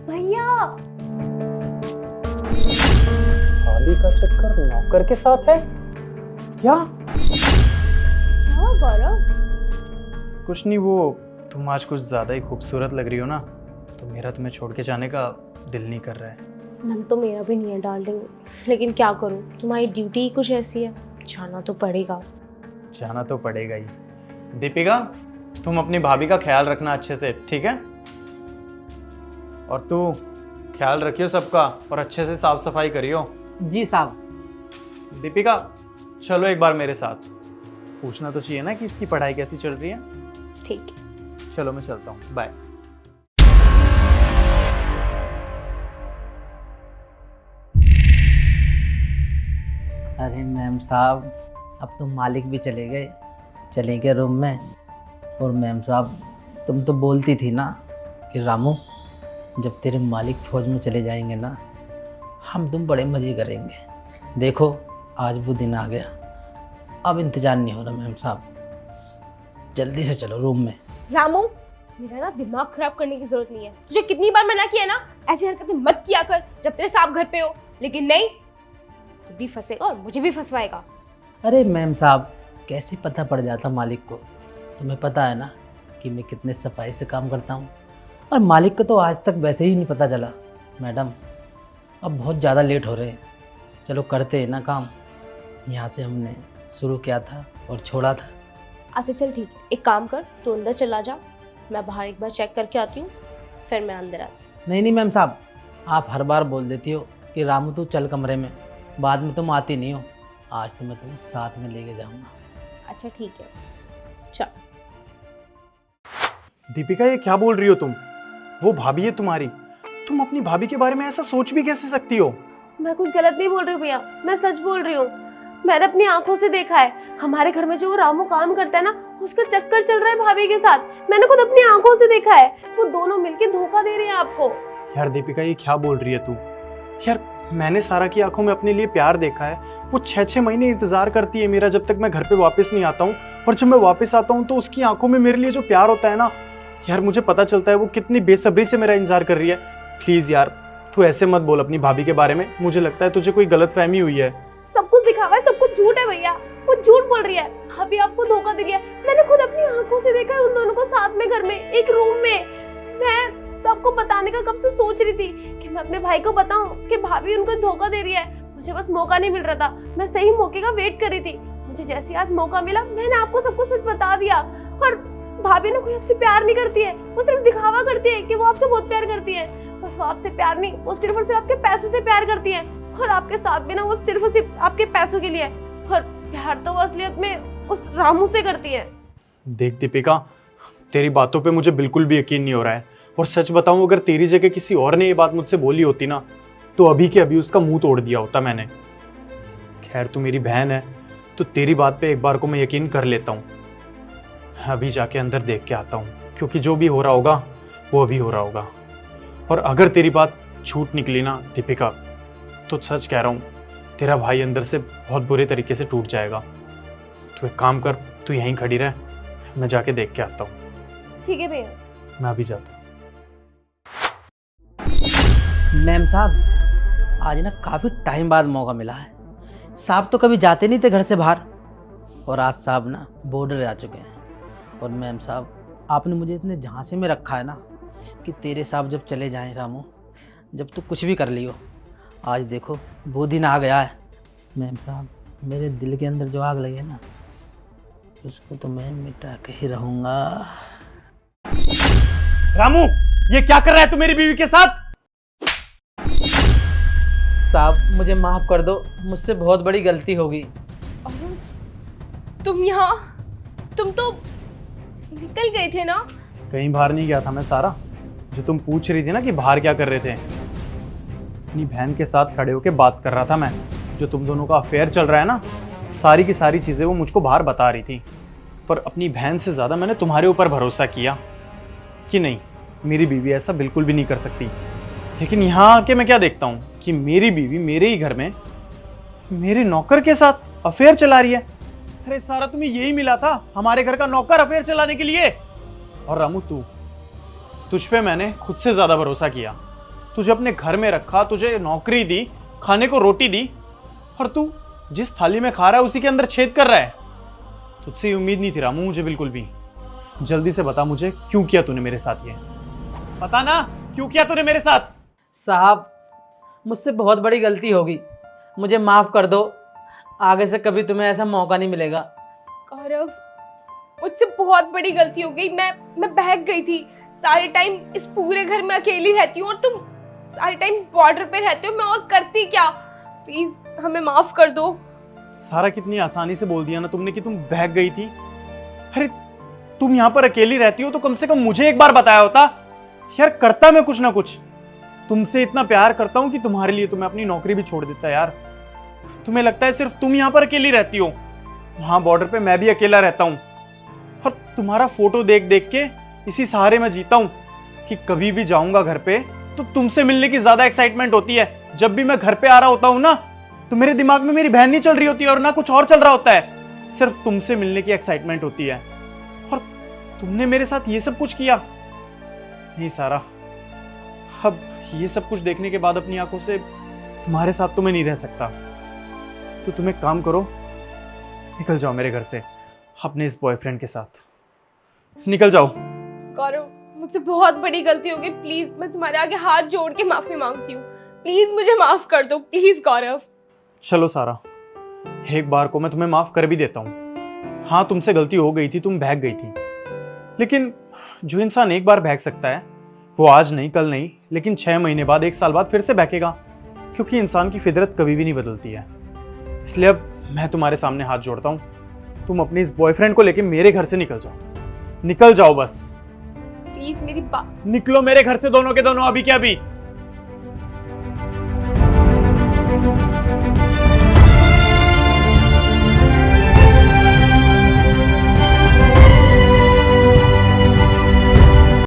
भैया भाभी का चक्कर नौकर के साथ है क्या? क्या गौरव? कुछ नहीं, वो तुम आज कुछ ज्यादा ही खूबसूरत लग रही हो ना, तो मेरा तुम्हें छोड़ के जाने का दिल नहीं कर रहा है। मन तो मेरा भी नहीं है डार्लिंग, लेकिन क्या करूं, तुम्हारी ड्यूटी ही कुछ ऐसी है, जाना तो पड़ेगा। जाना तो पड़ेगा ही। दीपिका, तुम अपनी भाभी का ख्याल रखना अच्छे से, ठीक है? और तू ख्याल रखियो सबका और अच्छे से साफ सफाई करियो। जी साहब। दीपिका, चलो एक बार मेरे साथ। पूछना तो चाहिए ना कि इसकी पढ़ाई कैसी चल रही है। ठीक है। चलो मैं चलता हूँ, बाय। अरे मैम साहब, अब तो मालिक भी चले गए, चले गए रूम में। और मैम साहब, तुम तो बोलती थी ना कि रामू, जब तेरे मालिक फौज में चले जाएंगे ना, हम तुम बड़े मज़े करेंगे। देखो आज वो दिन आ गया, अब इंतज़ार नहीं हो रहा। मैम साहब जल्दी से चलो रूम में। रामू, मेरा ना दिमाग खराब करने की जरूरत नहीं है। तुझे कितनी बार मना किया ना, ऐसी हरकतें मत किया कर जब तेरे साहब घर पे हो, लेकिन नहीं, तू भी फंसेगा और मुझे भी फंसवाएगा। अरे मैम साहब, कैसे पता पड़ जाता मालिक को? तुम्हें पता है ना कि मैं कितने सफाई से काम करता हूँ, और मालिक को तो आज तक वैसे ही नहीं पता चला। मैडम अब बहुत ज़्यादा लेट हो रहे हैं, चलो करते हैं ना काम। यहाँ से हमने शुरू किया था और छोड़ा था। अच्छा चल ठीक है, एक काम कर, तू अंदर चला जा, मैं बाहर एक बार चेक करके आती हूँ, फिर मैं अंदर आती। नहीं नहीं मैम साहब, आप हर बार बोल देती हो कि रामू तू चल कमरे में, बाद में तुम आती नहीं हो। आज तो मैं तुम्हें साथ में लेके जाऊँगा। अच्छा ठीक है, चल। दीपिका, ये क्या बोल रही हो तुम? वो भाभी है तुम्हारी, तुम अपनी भाभी के बारे में ऐसा सोच भी कैसे सकती हो? मैं कुछ गलत नहीं बोल रही हूँ भैया, मैं सच बोल रही हूँ। मैंने अपनी आंखों से देखा है, हमारे घर में जो वो रामू काम करता है ना, उसका चक्कर चल रहा है भाभी के साथ। मैंने खुद अपनी आंखों से देखा है, वो दोनों मिलके धोखा दे रहे हैं आपको। यार दीपिका, ये क्या बोल रही है तू? यार मैंने सारा की आंखों में अपने लिए प्यार देखा है। वो 6-6 महीने इंतजार करती है मेरा, जब तक मैं घर पे वापस नहीं आता हूँ। और जब मैं वापस आता हूँ तो उसकी आंखों में मेरे लिए जो प्यार होता है ना, यार मुझे पता चलता है वो कितनी बेसब्री से मेरा इंतजार कर रही है। प्लीज यार, तू ऐसे मत बोल अपनी भाभी के बारे में। मुझे लगता है तुझे कोई गलतफहमी हुई है। सब कुछ दिखावा है, सब कुछ झूठ है भैया, वो झूठ बोल रही है। भाभी आपको धोखा दे दिया, मैंने खुद अपनी आंखों से देखा है उन दोनों को साथ में घर में एक रूम में। मैं तो आपको बताने का कब से सोच रही थी कि मैं अपने भाई को बताऊं कि भाभी उनको धोखा दे रही है। मुझे बस मौका नहीं मिल रहा था, मैं सही मौके का वेट कर रही थी। मुझे जैसे आज मौका मिला, मैंने आपको सब कुछ सच बता दिया। और भाभी ना कोई आपसे प्यार नहीं करती है, वो सिर्फ दिखावा करती है कि वो आपसे बहुत प्यार करती है, पर वो आपसे प्यार नहीं, वो सिर्फ और सिर्फ आपके पैसों से प्यार करती है। और आपके साथ भी ना वो सिर्फ और सिर्फ आपके पैसों के लिए है, और प्यार तो वो असलियत में उस रामू से करती है। देख दीपिका, तेरी बातों पे मुझे बिल्कुल भी यकीन नहीं हो रहा है। और सच बताऊं, अगर तेरी जगह किसी और ने ये बात मुझसे बोली होती ना, तो अभी के अभी उसका मुंह तोड़ दिया होता मैंने। खैर तू मेरी बहन है, तो तेरी बात पे एक बार को मैं यकीन कर लेता हूँ। अभी जाके अंदर देख के आता हूँ, क्योंकि जो भी हो रहा होगा वो अभी हो रहा होगा। और अगर तेरी बात झूठ निकली ना दीपिका, तो सच कह रहा हूँ, तेरा भाई अंदर से बहुत बुरे तरीके से टूट जाएगा। तू एक काम कर, तू यहीं खड़ी रह, मैं जाके देख के आता हूँ। ठीक है भैया, मैं अभी जाता हूँ। मैम साहब, आज ना काफ़ी टाइम बाद मौका मिला है। साहब तो कभी जाते नहीं थे घर से बाहर, और आज साहब ना बॉर्डर जा चुके हैं। और मैम साहब, आपने मुझे इतने झांसे में रखा है ना कि तेरे साहब जब चले जाएं रामू, जब तू कुछ भी कर लियो, आज देखो वो दिन आ गया है। मैम साहब, मेरे दिल के अंदर जो आग लगी है ना, उसको तो मैं मिटा के ही रहूँगा। रामू, ये क्या कर रहा है तू मेरी बीवी के साथ? साहब मुझे माफ़ कर दो, मुझसे बहुत बड़ी गलती होगी। तुम यहाँ, तुम तो निकल गए थे ना? कहीं बाहर नहीं गया था मैं सारा। जो तुम पूछ रही थी ना कि बाहर क्या कर रहे थे, अपनी बहन के साथ खड़े होके बात कर रहा था मैं। जो तुम दोनों का अफेयर चल रहा है ना, सारी की सारी चीज़ें वो मुझको बाहर बता रही थी। पर अपनी बहन से ज़्यादा मैंने तुम्हारे ऊपर भरोसा किया कि नहीं, मेरी बीवी ऐसा बिल्कुल भी नहीं कर सकती। लेकिन यहाँ आके मैं क्या देखता हूँ कि मेरी बीवी मेरे ही घर में मेरे नौकर के साथ अफेयर चला रही है। अरे सारा तुम्हें यही मिला था, हमारे घर का नौकर अफेयर चलाने के लिए? और रामू, तुझ पे मैंने खुद से ज्यादा भरोसा किया। तुझे अपने घर में रखा, तुझे नौकरी दी, खाने को रोटी दी, और तू जिस थाली में खा रहा है उसी के अंदर छेद कर रहा है। तुझसे ये उम्मीद नहीं थी रामू, मुझे बिल्कुल भी। जल्दी से बता मुझे, क्यों किया तूने मेरे साथ ये? बता ना, क्यों किया तूने मेरे साथ? साहब, मुझसे बहुत बड़ी गलती होगी, मुझे माफ़ कर दो। आगे से कभी तुम्हें ऐसा मौका नहीं मिलेगा। गौरव, मुझसे बहुत बड़ी गलती हो गई। मैं बहक गई थी। सारे टाइम इस पूरे घर में अकेली रहती हूँ और तुम सारे टाइम बॉर्डर पे रहते हो। मैं और करती क्या? प्लीज हमें माफ कर दो। सारा कितनी आसानी से बोल दिया ना तुमने कि तुम बहक गई थी। अरे तुम यहाँ पर अकेली रहती हो तो कम से कम मुझे एक बार बताया होता। यार करता मैं कुछ ना कुछ। तुमसे इतना प्यार करता हूँ कि तुम्हारे लिए तो मैं अपनी नौकरी भी छोड़ देता यार। तुम्हें लगता है सिर्फ तुम यहाँ पर अकेली रहती हो? वहां बॉर्डर पे मैं भी अकेला रहता हूँ और तुम्हारा फोटो देख देख के इसी सहारे में जीता हूँ कि कभी भी जाऊंगा घर पे तो तुमसे मिलने की ज्यादा एक्साइटमेंट होती है। जब भी मैं घर पे आ रहा होता हूँ ना तो मेरे दिमाग में मेरी बहन नहीं चल रही होती है और ना कुछ और चल रहा होता है, सिर्फ तुमसे मिलने की एक्साइटमेंट होती है। और तुमने मेरे साथ ये सब कुछ किया। नहीं सारा, अब ये सब कुछ देखने के बाद अपनी आंखों से तुम्हारे साथ तो मैं नहीं रह सकता। तो तुम एक काम करो, निकल जाओ मेरे घर से अपने इस बॉयफ्रेंड के साथ। निकल जाओ। गौरव, मुझसे बहुत बड़ी गलती हो गई। प्लीज मैं तुम्हारे आगे हाथ जोड़ के माफी मांगती हूँ। प्लीज मुझे माफ कर दो। प्लीज गौरव। चलो सारा, एक बार को मैं तुम्हें माफ कर भी देता हूँ। हाँ तुमसे गलती हो गई थी, तुम बहक गई थी, लेकिन जो इंसान एक बार बहक सकता है वो आज नहीं, कल नहीं, लेकिन 6 महीने बाद, 1 साल बाद फिर से बहकेगा, क्योंकि इंसान की फितरत कभी भी नहीं बदलती है। इसलिए अब मैं तुम्हारे सामने हाथ जोड़ता हूँ, तुम अपने इस बॉयफ्रेंड को लेके मेरे घर से निकल जाओ। निकल जाओ बस। प्लीज मेरी बात। निकलो मेरे घर से दोनों के दोनों, अभी के अभी।